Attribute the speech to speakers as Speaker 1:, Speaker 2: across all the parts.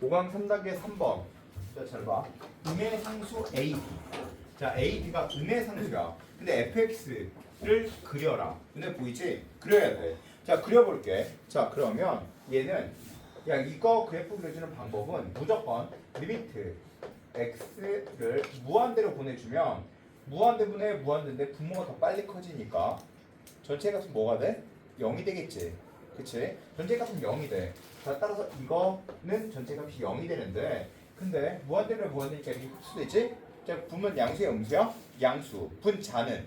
Speaker 1: 5강 3단계 3번. 자, 잘 봐. 음의 상수 AB. 자, AB가 음의 상수야. 근데 fx를 그려라. 눈에 보이지? 그려야 돼. 자, 그려볼게. 자, 그러면 얘는 야, 이거 그래프 그려주는 방법은 무조건 리미트 x를 무한대로 보내주면 무한대분의 무한대인데 분모가 더 빨리 커지니까 전체 값은 뭐가 돼? 0이 되겠지. 그치? 전체 값은 0이 돼. 자, 따라서 이거는 전체 값이 0이 되는데 근데 무한대면 무한대니까 이렇게 흡수되지? 자, 분은 양수야 음수야? 양수. 분자는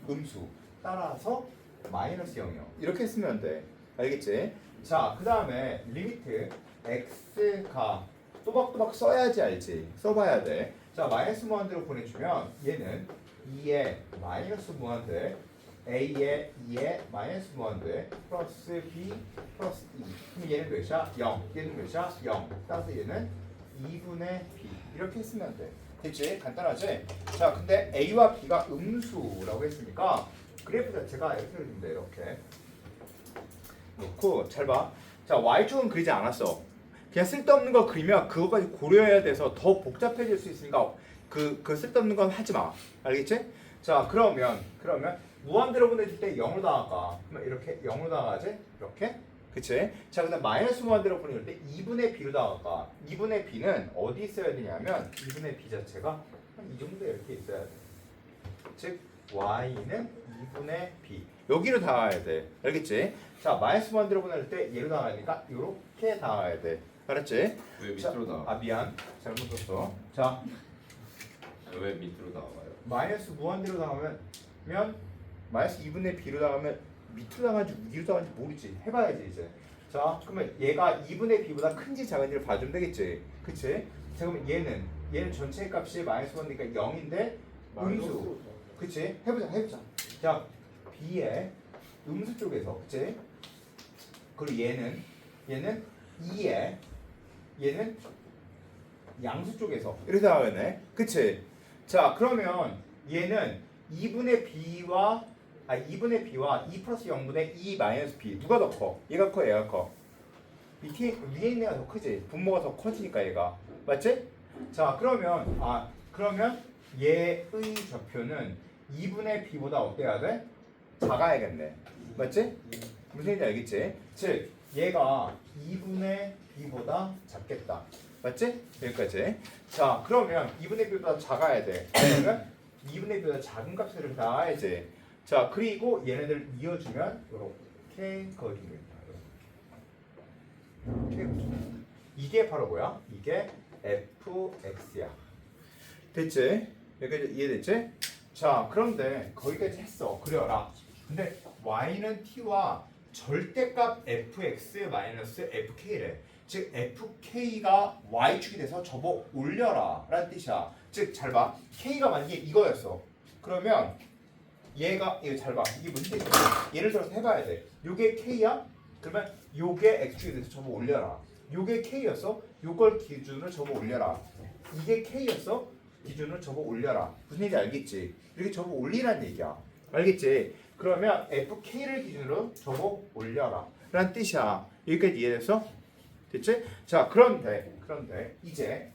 Speaker 1: 음수. 따라서 마이너스 0이요. 이렇게 쓰면 돼. 알겠지? 자, 그 다음에 리미트 x가 또박또박 써야지 알지? 써봐야 돼. 자, 마이너스 무한대로 보내주면 얘는 2의 마이너스 무한대 a의 2의 마이너스 무한대 플러스 b 플러스 2. 그럼 얘는 몇이야? 0. 얘는 몇이야? 0. 따라서 얘는 2분의 b. 이렇게 쓰면 돼. 됐지? 간단하지? 자, 근데 a와 b가 음수라고 했으니까 그래프 자체가 이렇게 그리면 돼. 이렇게 놓고 잘 봐. 자, y축은 그리지 않았어. 그냥 쓸데없는 거 그리면 그거까지 고려해야 돼서 더 복잡해질 수 있으니까 그 쓸데없는 건 하지 마. 알겠지? 자, 그러면 무한대로 보내줄 때 0으로 나갈까? 그러면 이렇게 0으로 나가지? 이렇게? 그치? 자, 그다음 마이너스 무한대로 보내줄 때 2분의 b로 나갈까? 2분의 b는 어디 있어야 되냐면 2분의 b 자체가 한 이 정도 이렇게 있어야 돼. 즉 y는 2분의 b 여기로 닿아야 돼. 알겠지? 자, 마이너스 무한대로 보낼 때 얘로 나가니까 이렇게 닿아야 돼. 알았지?
Speaker 2: 왜 밑으로 나와?
Speaker 1: 아, 미안. 잘못 썼어. 자,
Speaker 2: 왜 밑으로 나와요?
Speaker 1: 마이너스 무한대로 나가면 마이너스 2분의 b로 나가면 밑으로 나가는지 위로 나가는지 모르지. 해봐야지 이제. 자, 그러면 얘가 2분의 b보다 큰지 작은지를 봐주면 되겠지. 그치? 자, 그러면 얘는 전체 값이 마이너스 무한대니까 0인데 음수. 그치? 해보자. 자, b의 음수 쪽에서, 그치? 그리고 얘는 2에 얘는 양수 쪽에서 이렇게 나가네. 그치? 자, 그러면 얘는 2분의 b와 2 플러스 0분의 2 마이너스 b 누가 더 커? 얘가 커, 얘가 커? 밑에 위에 있는 애가 더 크지? 분모가 더 커지니까 얘가 맞지? 자, 그러면 얘의 좌표는 2분의 b보다 어때야 돼? 작아야겠네. 맞지? 무슨 얘기인지 알겠지? 즉 얘가 2분의 b보다 작겠다. 맞지? 여기까지. 자, 그러면 2분의 b보다 작아야 돼. 그러면 2분의 b보다 작은 값을 나와야지. 자, 그리고 얘네들 이어주면 이렇게 그어줍니다. 이게 바로 뭐야? 이게 fx야. 됐지? 여기까지 이해됐지? 자, 그런데 거기까지 했어. 그려라. 근데 y는 t와 절대값 fx 마이너스 fk래. 즉 fk가 y축이 돼서 접어 올려라 라는 뜻이야. 즉 잘 봐. k가 만약에 이거였어. 그러면 얘가 이거 잘 봐. 이게 무슨 뜻이야? 예를 들어서 해봐야 돼. 요게 k야? 그러면 요게 x축이 돼서 접어 올려라. 요게 k였어? 요걸 기준으로 접어 올려라. 이게 k였어? 기준으로 접어 올려라. 무슨 얘기인지 알겠지? 이렇게 접어 올리라는 얘기야. 알겠지? 그러면 fk를 기준으로 접어 올려라 라는 뜻이야. 여기까지 이해됐어? 됐지? 자, 그런데 이제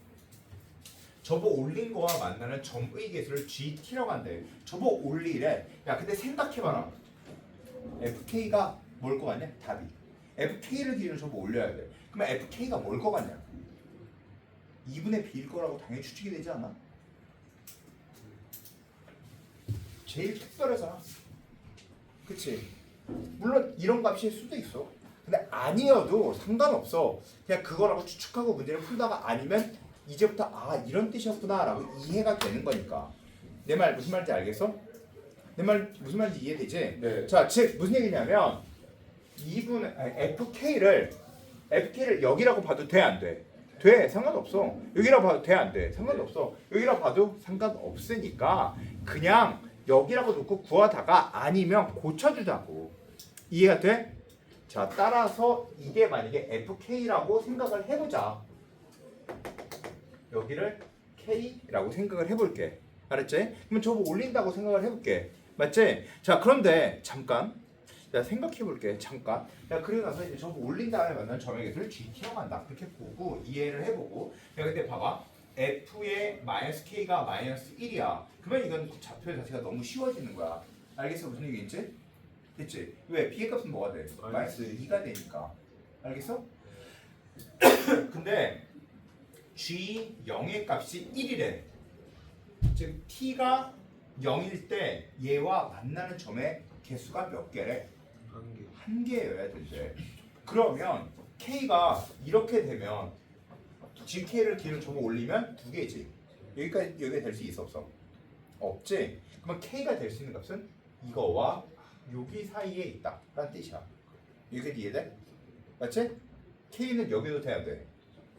Speaker 1: 접어 올린 거와 만나는 점의 개수를 GT라고 한대. 접어 올리래. 야, 근데 생각해봐라. FK가 뭘 거 같냐? 답이. FK를 기준으로 접어 올려야 돼. 그러면 FK가 뭘 거 같냐? 2분의 B일 거라고 당연히 추측이 되지 않아? 제일 특별하잖아. 그치? 물론 이런 값일 수도 있어. 근데 아니어도 상관없어. 그냥 그거라고 추측하고 문제를 풀다가 아니면 이제부터 아, 이런 뜻이었구나 라고 이해가 되는 거니까. 내 말 무슨 말인지 알겠어? 내 말 무슨 말인지 이해되지?
Speaker 2: 네.
Speaker 1: 자, 즉 무슨 얘기냐면 FK를 여기라고 봐도 돼, 안 돼? 돼, 상관없어. 여기라고 봐도 돼, 안 돼? 상관없어. 여기라고 봐도 상관없으니까 그냥 여기라고 놓고 구하다가 아니면 고쳐주자고. 이해가 돼? 자, 따라서 이게 만약에 FK라고 생각을 해보자. 여기를 K라고 생각을 해볼게. 알았지? 그러면 저거 올린다고 생각을 해볼게. 맞지? 자, 그런데 잠깐 자 생각해볼게 잠깐. 자 그리고 나서 이제 저거 올린 다음에 만난 점의 값을 g 튀어간다. 그렇게 보고 이해를 해보고. 야 근데 봐봐. f의 마이너스 k가 마이너스 1이야. 그러면 이건 좌표 자체가 너무 쉬워지는 거야. 알겠어 무슨 얘기인지? 됐지? 왜? b의 값은 뭐가 돼? 마이너스 2가 되니까. 알겠어? 근데 g 0의 값이 1이래. 즉 t가 0일 때 얘와 만나는 점의 개수가 몇 개래? 한 개여야 된대. 그러면 k가 이렇게 되면 gk를 기준으로 저거 올리면 두 개지. 여기까지 여기가 될 수 있어 없어? 없지. 그러면 k가 될 수 있는 값은 이거와 여기 사이에 있다. 라는 뜻이야. 이렇게 이해돼? 맞지? k는 여기도 돼야 돼.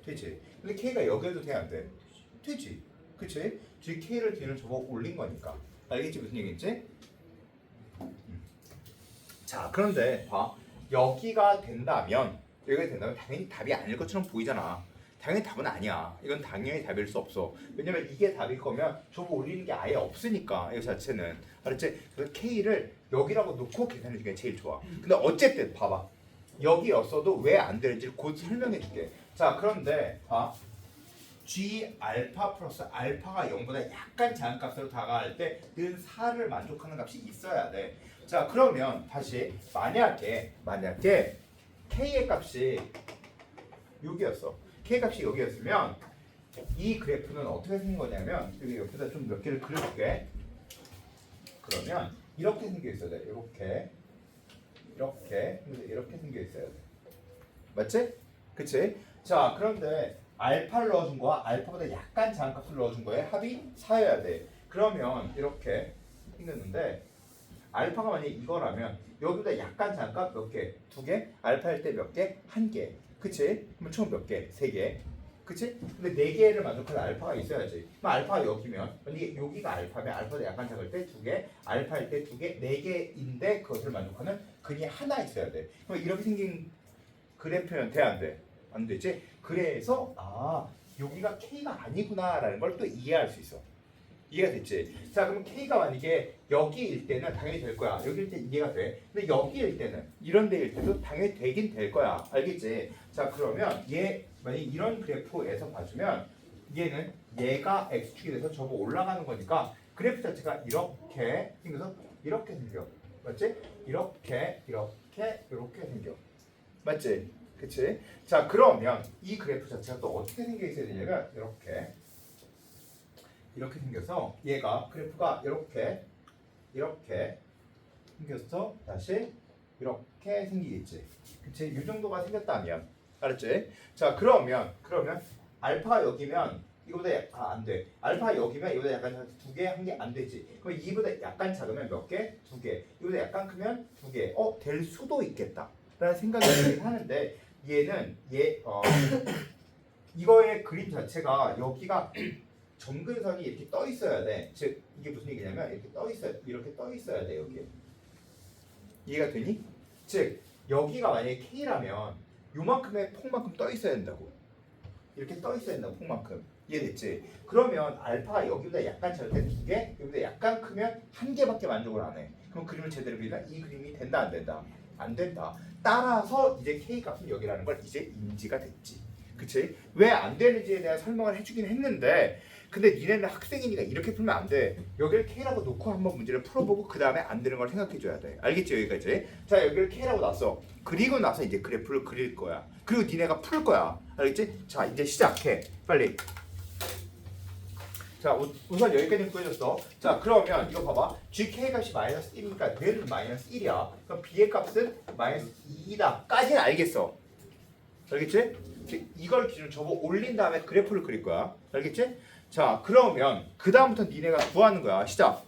Speaker 1: 되지. 근데 k가 여기도 돼야 돼. 되지. 그치? 즉 k를 기준으로 저거 올린 거니까. 알겠지 무슨 얘기인지? 자 그런데 봐. 여기가 된다면 당연히 답이 아닐 것처럼 보이잖아. 당연히 답은 아니야. 이건 당연히 답일 수 없어. 왜냐면 이게 답일 거면 저거 올리는 게 아예 없으니까 이 자체는. 알았지? 그래서 K를 여기라고 놓고 계산해 주는 게 제일 좋아. 근데 어쨌든 봐봐. 여기였어도 왜 안 되는지 곧 설명해 줄게. 자 그런데 봐. G 알파 플러스 알파가 0보다 약간 작은 값으로 다가갈 때 는 4를 만족하는 값이 있어야 돼. 자 그러면 다시 만약에 K의 값이 여기였어. K 값이 여기였으면 이 그래프는 어떻게 생긴 거냐면 여기 옆에다 좀 몇 개를 그려줄게. 그러면 이렇게 생겨 있어야 돼. 이렇게 생겨 있어야 돼. 맞지? 그치? 자 그런데 알파를 넣어준 거와 알파보다 약간 작은 값을 넣어준 거에 합이 4여야 돼. 그러면 이렇게 생겼는데 알파가 만약에 이거라면 여기보다 약간 작은 값 몇 개? 2개? 알파일 때 몇 개? 1개. 그치? 그럼 총 몇 개? 3개. 그치? 근데 4개를 만족하는 알파가 있어야지. 그럼 알파가 여기면 만약에 여기가 알파면 알파보다 약간 작을 때 2개, 알파일 때 2개, 4개인데 그것을 만족하는 근이 하나 있어야 돼. 그럼 이렇게 생긴 그래프는 돼 안 돼? 안 되지? 그래서 여기가 K가 아니구나라는 걸 또 이해할 수 있어. 이해가 됐지? 자 그럼 K가 만약에 여기일 때는 당연히 될 거야. 여기일 때 이해가 돼. 근데 여기일 때는 이런 데일 때도 당연히 되긴 될 거야. 알겠지? 자 그러면 얘 만약에 이런 그래프에서 봐주면 얘가 X축이 돼서 저거 올라가는 거니까 그래프 자체가 이렇게 생겨서 이렇게 생겨. 맞지? 이렇게 생겨. 맞지? 그치? 자 그러면 이 그래프 자체가 또 어떻게 생겨 있어야 되냐면 이렇게 생겨서 얘가 그래프가 이렇게 생겨서 다시 이렇게 생기겠지. 그치? 이 정도가 생겼다면 알았지? 자 그러면 알파가 여기면 이거보다 안 돼. 알파가 여기면 이거보다 약간 2개, 1개 안 되지. 그럼 이보다 약간 작으면 몇 개? 2개. 이보다 약간 크면 2개. 될 수도 있겠다. 라는 생각이 들긴 하는데 얘는 이거의 그림 자체가 여기가 점근선이 이렇게 떠 있어야 돼. 즉 이게 무슨 얘기냐면 이렇게 떠 있어야 돼 여기. 이해가 되니? 즉 여기가 만약에 K라면 요만큼의 폭만큼 떠 있어야 된다고. 이렇게 떠 있어야 된다고 폭만큼. 이해됐지? 그러면 알파가 여기보다 약간 작을 때 2개, 여기보다 약간 크면 1개밖에 만족을 안 해. 그럼 그림을 제대로 그리면 이 그림이 된다 안 된다? 안 된다. 따라서 이제 K 값은 여기라는 걸 이제 인지가 됐지. 그치? 왜 안 되는지에 대한 설명을 해주긴 했는데 근데 니네는 학생이니까 이렇게 풀면 안 돼. 여기를 K라고 놓고 한번 문제를 풀어보고 그 다음에 안 되는 걸 생각해줘야 돼. 알겠지? 여기까지. 자 여기를 K라고 놨어. 그리고 나서 이제 그래프를 그릴 거야. 그리고 니네가 풀 거야. 알겠지? 자 이제 시작해. 빨리. 자 우선 여기까지는 구해줬어. 자 그러면 이거 봐봐. GK 값이 마이너스 1이니까 는 마이너스 1이야. 그럼 B의 값은 마이너스 2다. 까지는 알겠어. 알겠지? 이걸 기준으로 저거 올린 다음에 그래프를 그릴 거야. 알겠지? 자 그러면 그 다음부터 니네가 구하는 거야. 시작.